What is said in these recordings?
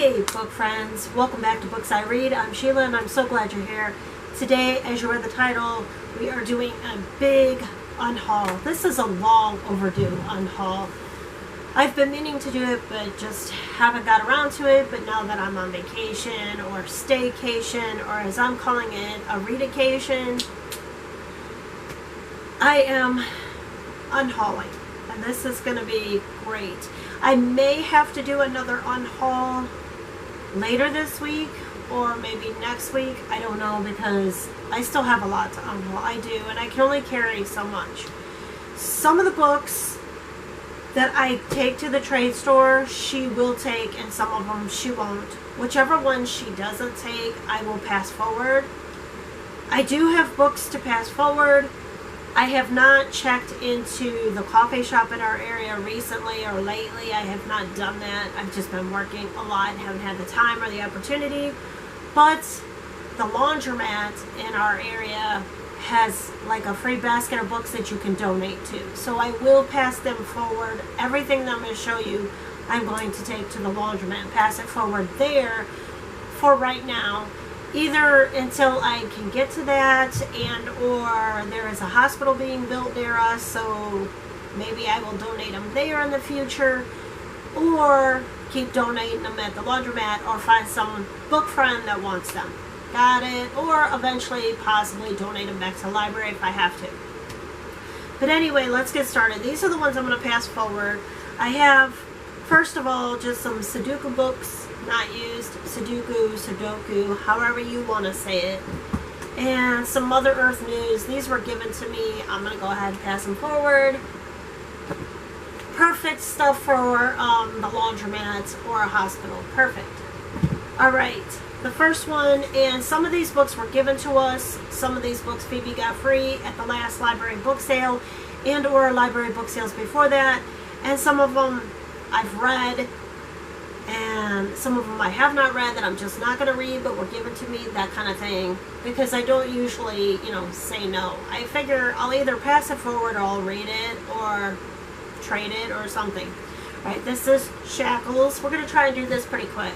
Hey book friends, welcome back to Books I Read. I'm Sheila and I'm so glad you're here. Today, as you read the title, we are doing a big unhaul. This is a long overdue unhaul. I've been meaning to do it but just haven't got around to it, but now that I'm on vacation or staycation, or as I'm calling it, a read-occasion, I am unhauling. And this is going to be great. I may have to do another unhaul later this week or maybe next week. I don't know, because I still have a lot to unhaul. I do, and I can only carry so much. Some of the books that I take to the trade store, she will take, and some of them she won't. Whichever ones she doesn't take, I will pass forward. I do have books to pass forward. I have not checked into the coffee shop in our area recently or lately. I have not done that. I've just been working a lot and haven't had the time or the opportunity. But the laundromat in our area has like a free basket of books that you can donate to. So I will pass them forward. Everything that I'm going to show you, I'm going to take to the laundromat and pass it forward there for right now. Either until I can get to that, and or there is a hospital being built near us, so maybe I will donate them there in the future, or keep donating them at the laundromat, or find some book friend that wants them. Got it? Or eventually possibly donate them back to the library if I have to. But anyway, let's get started. These are the ones I'm going to pass forward. I have, first of all, just some Sudoku books. Not used, Sudoku, however you want to say it. And some Mother Earth news. These were given to me. I'm going to go ahead and pass them forward. Perfect stuff for the laundromat or a hospital. Perfect. Alright, the first one, and some of these books were given to us. Some of these books Phoebe got free at the last library book sale and or library book sales before that. And some of them I've read, and some of them I have not read that I'm just not going to read, but were given to me, that kind of thing. Because I don't usually, say no. I figure I'll either pass it forward or I'll read it or trade it or something. Right, this is Shackles. We're going to try and do this pretty quick.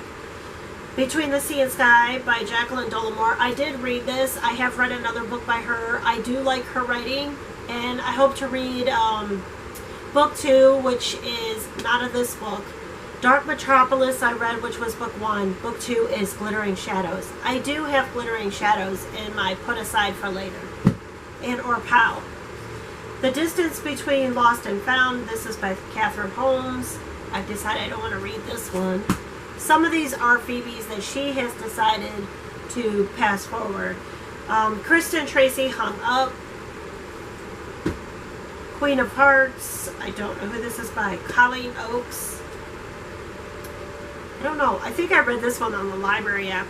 Between the Sea and Sky by Jacqueline Dollimore. I did read this. I have read another book by her. I do like her writing, and I hope to read book 2, which is not of this book. Dark Metropolis I read, which was book 1. Book 2 is Glittering Shadows. I do have Glittering Shadows in my put aside for later. And or POW. The Distance Between Lost and Found. This is by Catherine Holmes. I've decided I don't want to read this one. Some of these are Phoebe's that she has decided to pass forward. Kristen Tracy, Hung Up. Queen of Hearts. I don't know who this is by. Colleen Oakes. I don't know. I think I read this one on the library app.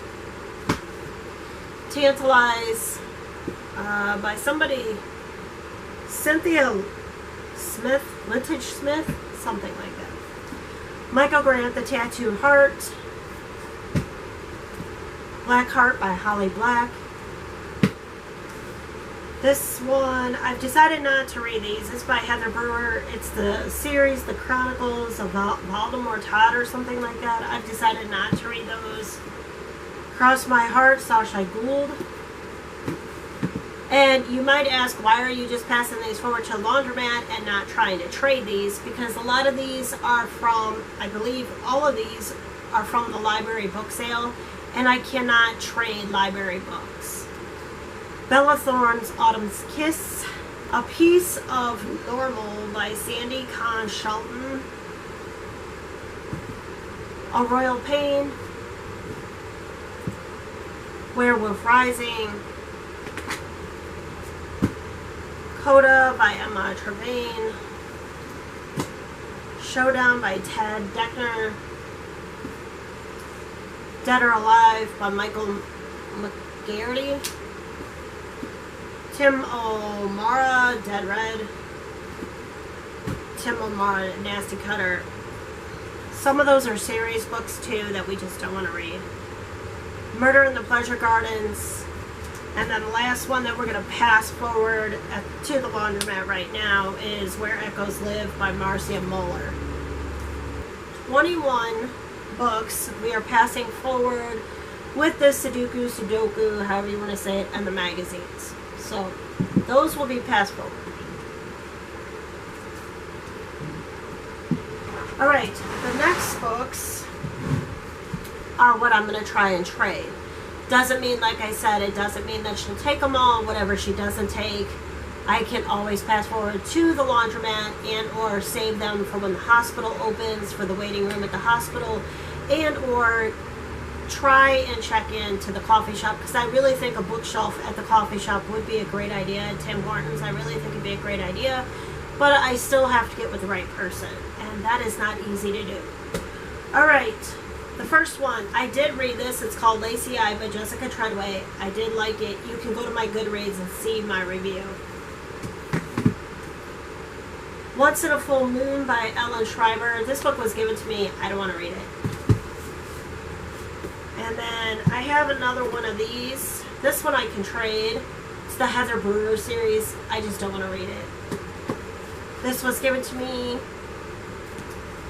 Tantalize by somebody, Cynthia Smith, Vintage Smith, something like that. Michael Grant, The Tattooed Heart. Black Heart by Holly Black. This one, I've decided not to read these. It's by Heather Brewer. It's the series, The Chronicles of Voldemort Todd or something like that. I've decided not to read those. Cross My Heart, Sasha Gould. And you might ask, why are you just passing these forward to a laundromat and not trying to trade these? Because a lot of these are from, I believe all of these are from the library book sale, and I cannot trade library books. Bella Thorne's Autumn's Kiss. A Piece of Normal by Sandy Kahn Shelton. A Royal Pain. Werewolf Rising. Coda by Emma Trevane. Showdown by Ted Deckner. Dead or Alive by Michael McGarity. Tim O'Mara, Dead Red. Tim O'Mara, Nasty Cutter. Some of those are series books too that we just don't want to read. Murder in the Pleasure Gardens. And then the last one that we're going to pass forward to the laundromat right now is Where Echoes Live by Marcia Muller. 21 books. We are passing forward with the Sudoku, however you want to say it, and the magazines. So those will be passed forward. Alright, the next books are what I'm going to try and trade. Doesn't mean, like I said, it doesn't mean that she'll take them all. Whatever she doesn't take, I can always pass forward to the laundromat and or save them for when the hospital opens, for the waiting room at the hospital, and or try and check in to the coffee shop, because I really think a bookshelf at the coffee shop would be a great idea. At Tim Hortons, I really think it'd be a great idea, but I still have to get with the right person, and that is not easy to do. Alright, the first one, I did read this. It's called Lazy Eye by Jessica Treadway. I did like it. You can go to my Goodreads and see my review. Once in a Full Moon by Ellen Shriver. This book was given to me. I don't want to read it. And then I have another one of these. This one I can trade. It's the Heather Brewer series. I just don't want to read it. This was given to me.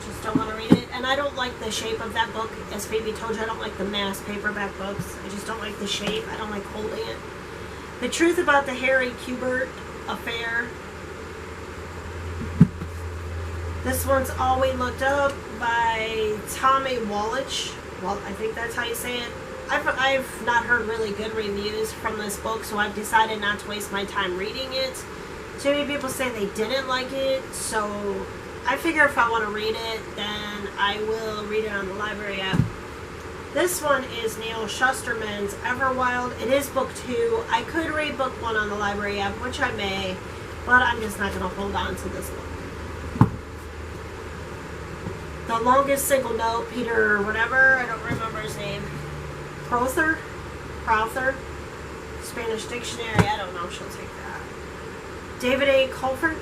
Just don't want to read it. And I don't like the shape of that book. As Phoebe told you, I don't like the mass paperback books. I just don't like the shape. I don't like holding it. The Truth About the Harry Kubert Affair. This one's All We Looked Up by Tommy Wallich. Well, I think that's how you say it. I've not heard really good reviews from this book, so I've decided not to waste my time reading it. Too many people say they didn't like it, so I figure if I want to read it, then I will read it on the library app. This one is Neil Shusterman's Everwild. It is book 2. I could read book 1 on the library app, which I may, but I'm just not going to hold on to this book. The Longest Single Note, Peter whatever, I don't remember his name. Crowther? Spanish Dictionary, I don't know if she'll take that. David A. Colford,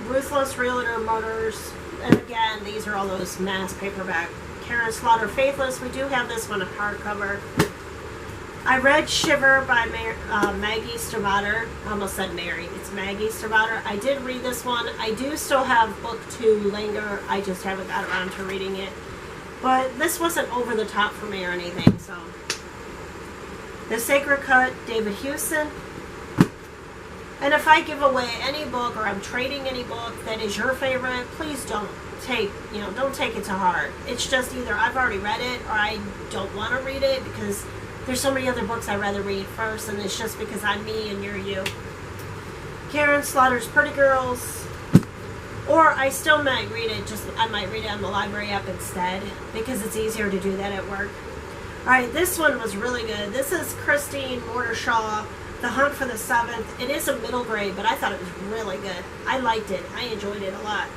Ruthless Realtor Murders, and again, these are all those mass paperback. Karen Slaughter, Faithless, we do have this one a hardcover. I read Shiver by Maggie Stiefvater. I almost said Mary. It's Maggie Stiefvater. I did read this one. I do still have book 2 linger. I just haven't got around to reading it. But this wasn't over the top for me or anything, so. The Sacred Cut, David Hewson. And if I give away any book or I'm trading any book that is your favorite, please don't take it to heart. It's just either I've already read it or I don't want to read it because there's so many other books I'd rather read first, and it's just because I'm me and you're you. Karen Slaughter's Pretty Girls. Or I still might read it, I might read it on the library app instead, because it's easier to do that at work. Alright, this one was really good. This is Christine Mordershaw, The Hunt for the Seventh. It is a middle grade, but I thought it was really good. I liked it. I enjoyed it a lot.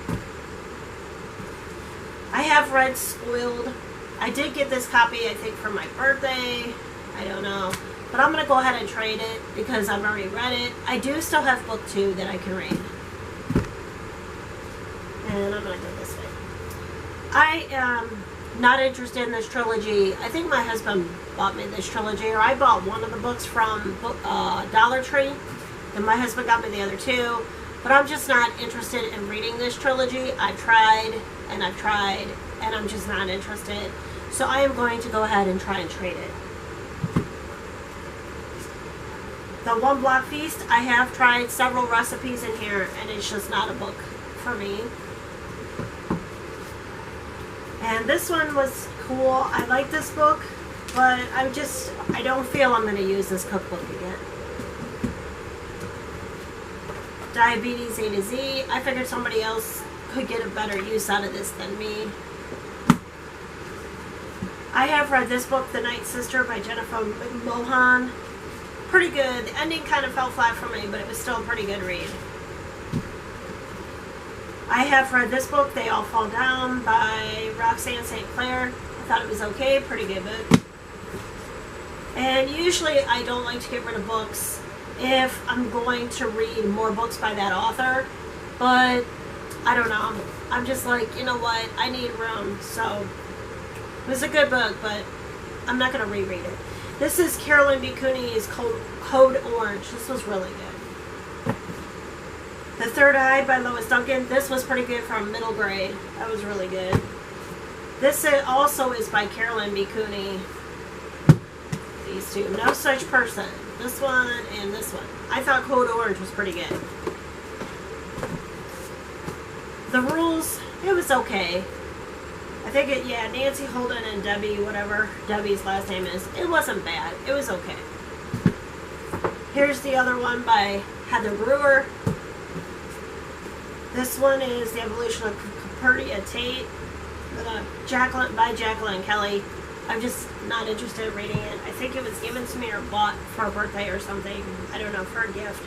I have read Spoiled. I did get this copy, I think, for my birthday. I don't know. But I'm going to go ahead and trade it because I've already read it. I do still have book 2 that I can read. And I'm going to go this way. I am not interested in this trilogy. I think my husband bought me this trilogy, or I bought one of the books from Dollar Tree. And my husband got me the other 2. But I'm just not interested in reading this trilogy. I've tried, and I'm just not interested. So I am going to go ahead and try and trade it. The One Block Feast, I have tried several recipes in here, and it's just not a book for me. And this one was cool. I like this book, but I don't feel I'm going to use this cookbook again. Diabetes A to Z. I figured somebody else could get a better use out of this than me. I have read this book, The Night Sister by Jennifer McMahon. Pretty good. The ending kind of fell flat for me, but it was still a pretty good read. I have read this book, They All Fall Down by Roxanne St. Clair. I thought it was okay, pretty good book. And usually I don't like to get rid of books if I'm going to read more books by that author, but I don't know. I'm just like, you know what, I need room. So it was a good book, but I'm not going to reread it. This is Carolyn B. Cooney's Code Orange. This was really good. The Third Eye by Lois Duncan. This was pretty good from middle grade. That was really good. Also is by Carolyn B. Cooney. These two. No Such Person. This one and this one. I thought Code Orange was pretty good. The Rules, it was okay. I think Nancy Holden and Debbie, whatever Debbie's last name is, it wasn't bad. It was okay. Here's the other one by Heather Brewer. This one is The Evolution of Cupertia Tate by Jacqueline Kelly. I'm just not interested in reading it. I think it was given to me or bought for a birthday or something. I don't know, for a gift.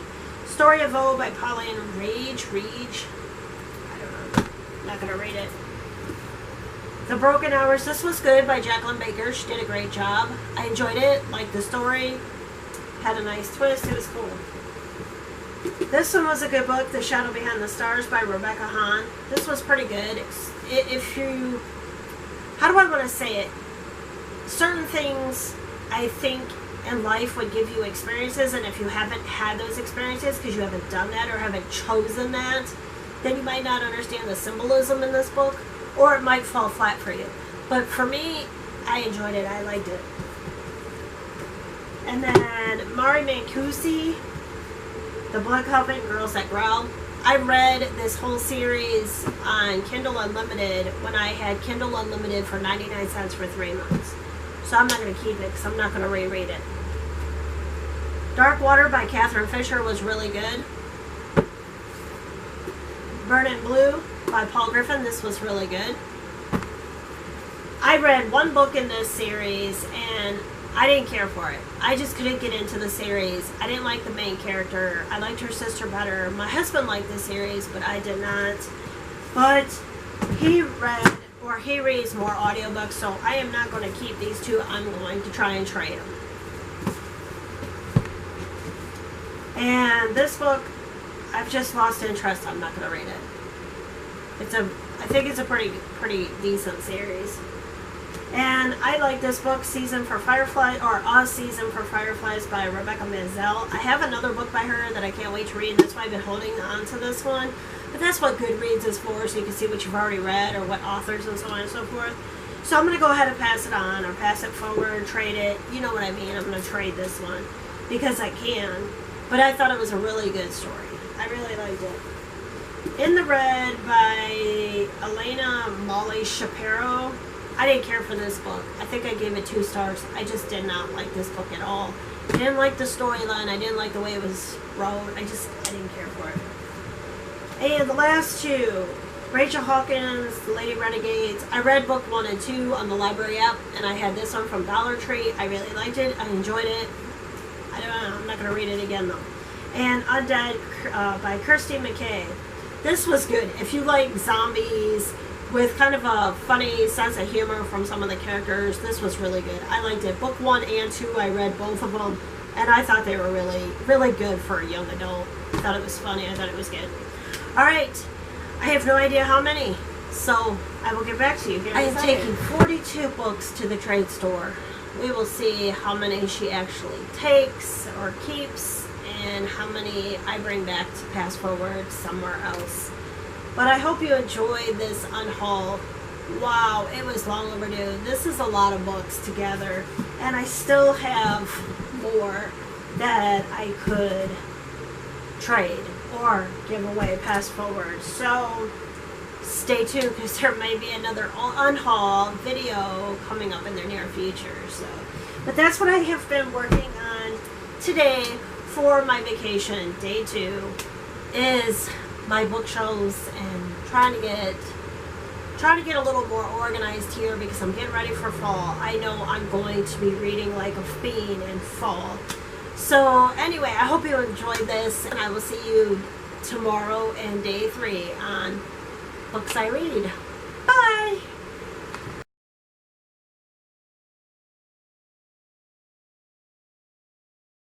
Story of O by Pauline Rage. I don't know. I'm not going to read it. The Broken Hours. This was good by Jacqueline Baker. She did a great job. I enjoyed it. Liked the story. Had a nice twist. It was cool. This one was a good book. The Shadow Behind the Stars by Rebecca Hahn. This was pretty good. If you... How do I want to say it? Certain things I think in life would give you experiences, and if you haven't had those experiences because you haven't done that or haven't chosen that, then you might not understand the symbolism in this book, or it might fall flat for you. But for me, I enjoyed it. I liked it. And then Mari Mancusi, The Blood Coven, Girls That Growl. I read this whole series on Kindle Unlimited when I had Kindle Unlimited for 99 cents for 3 months. So I'm not going to keep it because I'm not going to reread it. Dark Water by Catherine Fisher was really good. Burning Blue by Paul Griffin. This was really good. I read one book in this series and I didn't care for it. I just couldn't get into the series. I didn't like the main character. I liked her sister better. My husband liked the series, but I did not. But he reads more audiobooks, so I am not going to keep these two. I'm going to try and trade them. And this book, I've just lost interest. I'm not going to read it. I think it's a pretty decent series. And I like this book, Season for Fireflies, or A Season for Fireflies by Rebecca Mansell. I have another book by her that I can't wait to read, and that's why I've been holding on to this one. But that's what Goodreads is for, so you can see what you've already read or what authors and so on and so forth. So I'm going to go ahead and pass it on or pass it forward, trade it. You know what I mean. I'm going to trade this one because I can. But I thought it was a really good story. I really liked it. In the Red by Elena Molly Shapiro. I didn't care for this book. I think I gave it 2 stars. I just did not like this book at all. I didn't like the storyline. I didn't like the way it was wrote. I didn't care for it. And the last two, Rachel Hawkins, The Lady Renegades. I read book 1 and 2 on the library app, and I had this one from Dollar Tree. I really liked it. I enjoyed it. I don't know. I'm not going to read it again, though. And Undead by Kirsty McKay. This was good. If you like zombies with kind of a funny sense of humor from some of the characters, this was really good. I liked it. Book 1 and 2, I read both of them, and I thought they were really, really good for a young adult. I thought it was funny. I thought it was good. Alright, I have no idea how many, so I will get back to you here. I am taking 42 books to the trade store. We will see how many she actually takes or keeps, and how many I bring back to pass forward somewhere else. But I hope you enjoyed this unhaul. Wow, it was long overdue. This is a lot of books together, and I still have more that I could trade or give away, pass forward. So stay tuned because there may be another unhaul video coming up in the near future. But that's what I have been working on today for my vacation. Day 2 is my bookshelves and trying to get a little more organized here because I'm getting ready for fall. I know I'm going to be reading like a fiend in fall. So anyway, I hope you enjoyed this, and I will see you tomorrow in day 3 on Books I Read. Bye!